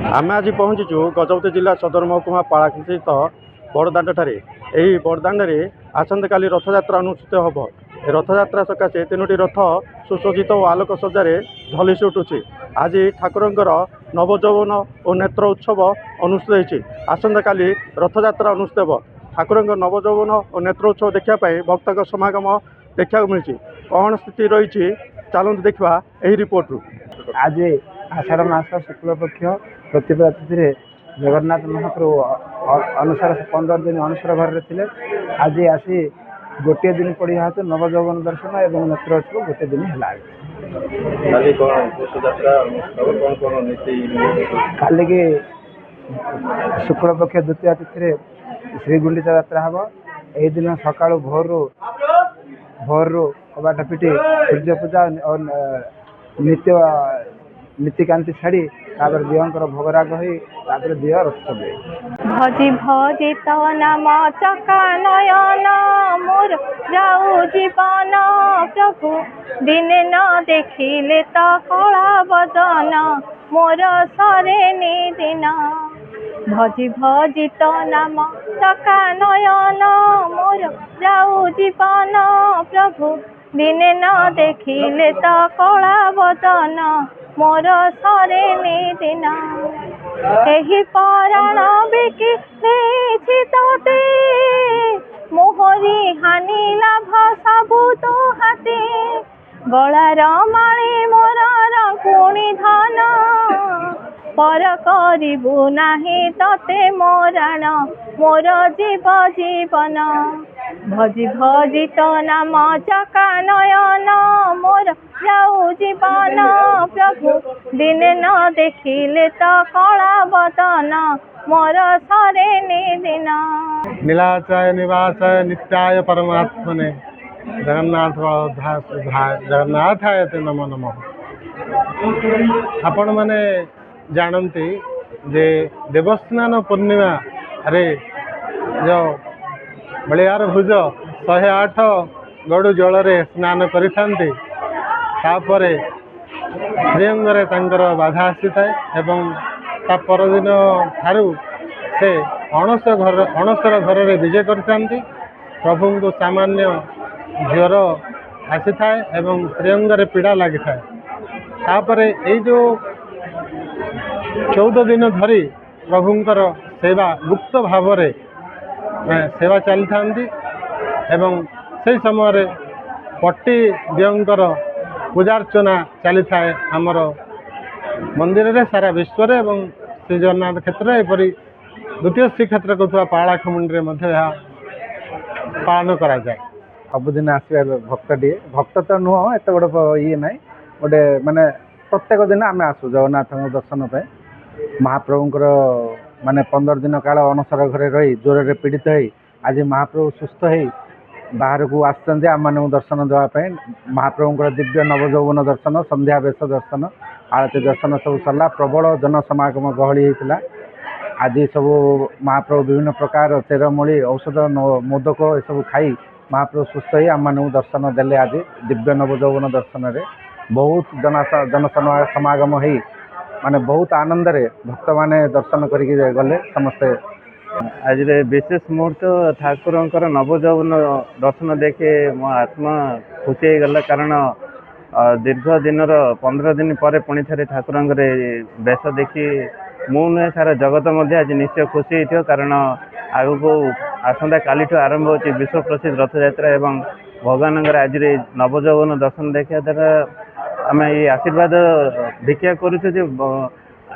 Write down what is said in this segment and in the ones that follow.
आम आज पहुँचीचु गजपति जिला सदर महकुमा पाड़ाखी स्थित बड़दाण्डे यही बड़दाण्डे आसंता काली रथयात्रा अनुष्ठित हम। रथयात्रा सकाशे 3टी रथ सुसज्जित और आलोक सज्जार झलसी उठुची। आज ठाकुरंकर नवजौवन और नेत्र उत्सव अनुष्ठित होती। आसंता काली रथयात्रा अनुष्ठित हम। ठाकुरंकर नवजौवन और नेत्र उत्सव देखापी भक्त समागम देखा मिली। कौन स्थिति रही चलते देखा यही रिपोर्ट रु। आज आषाढ़ मास शुक्लपक्ष प्रतिपदा तिथि जगन्नाथ महाप्रभु अनुसार 15 दिन अनुसार घर थे। आज आसी गोटे दिन पड़ी हेतु नवजौवन दर्शन और नेत्रोत्सव गोटे दिन है। काली की शुक्लपक्ष द्वितीय तिथि श्रीगुंडीचा यात्रा हम। यही दिन सका भोर कबाट पिटी सूर्य पूजा और नीतिकांति छाड़ी दिवंकर भोगराग हो दिव रथ भजी भजी तो नाम चका नयन मोर जाऊ जीवन प्रभु दिने न देखिले तो कला बदन मोर सरे निदिन। भजी भजी तो नाम चका नयन मोर जाऊ जीवन प्रभु दिने न देखिले तो कला बदन मोर सरे निदिन। एही पराण बिकी देछि तोते मोहरी हानि लाभ सबु तो हाते गलार माली मोर रंकुणी धन पर करिबु नाही तते मोराण मोर जीव जीवन। भजी भजी तो नाम चका नयन मोर जाऊ जीवन प्रभु दिने न देखिले तो कला बदन मोर सरे निदिन। नीलाचाय निवासाय नित्याय परमात्मने जगन्नाथाय ते नमो नमः। आपण माने जानती जे देवस्नान पूर्णिमा रे जो बलियार भुज 108 गड़ु जल स्नान करि तापरे श्रीअंगरे तांकर बाधा आसी थाए एवं ता परदिन ठारू से अणसर घर रे विजय करथांती। प्रभु को सामान्य ज्वर आसी थाए एवं श्रीअंगरे पीड़ा लगी थाए। तापरे ए जो 14 दिन धरी प्रभुंकर सेवा गुप्त भाव रे सेवा चली थांती एवं से समय पट्टी दियंकर पूजार्चना चली थाए आमर मंदिर रे सारा विश्व रे एवं श्री जगन्नाथ क्षेत्र एपरी द्वितीय श्रीक्षेत्र कहूँ पालाखमुंडी पालन करा जाए। सबुदिन आसवा भक्त तो नुह एत बड़ ये ना गोटे माने प्रत्येक दिन आम आसू जगन्नाथ दर्शन पे। महाप्रभुंकर माने 15 दिन काल अनसर घरे रही ज्वर पीड़ित हो आज महाप्रभु सुस्थ हो बाहर को आसते आम मान दर्शन देवाई। महाप्रभुंकर दिव्य नवजौवन दर्शन संध्या बेश दर्शन आरती दर्शन सब सरला। प्रबल जनसमागम गहली होता। आज सब महाप्रभु विभिन्न प्रकार चेरमूली औषध मोदक ये सब खाई महाप्रभु सुस्थ हो आम मान दर्शन देले। आज दिव्य नवजौवन दर्शन रे बहुत जनसमागम हो माने बहुत आनंद रे भक्त माने दर्शन करके गले समस्ते। आज विशेष मुहूर्त ठाकुरंकर नवजौवन दर्शन देखे मो आत्मा खुशी हो गला। कारण दीर्घ दिन 15 दिन पर पुणी थे ठाकुरंकर बेश देखी मु नुहे सारा जगत मध्य आज निश्चय खुशी हो। कारण आग को आसंता काली आरंभ हो विश्व प्रसिद्ध रथयात्रा एवं भगवान आज नवजौवन दर्शन देखा द्वारा आम ये आशीर्वाद भिक्षा करुचे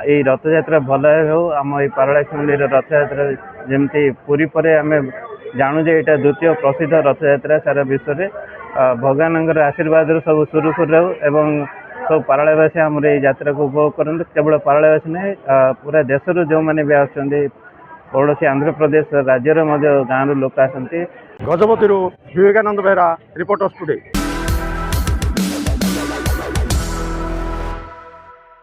ये रथयात्रा भल हो। आम ये पारଳାଖେମୁଣ୍ଡି रथयात्रा जमती पुरी पर आम जानू जे यहाँ द्वितीय प्रसिद्ध रथयात्रा सारा विश्व में भगवान आशीर्वाद सब सुरुखुर रहू एवं सब पारଳାବାସୀ आम यात्रा को उपभोग करते। केवल पारଳାବାସୀ नहीं पूरा देशर जो मैंने भी आसुँच पड़ोशी आंध्र प्रदेश राज्यर गाँव लोक आसती। Gajapati Vivekananda Behera reporters today.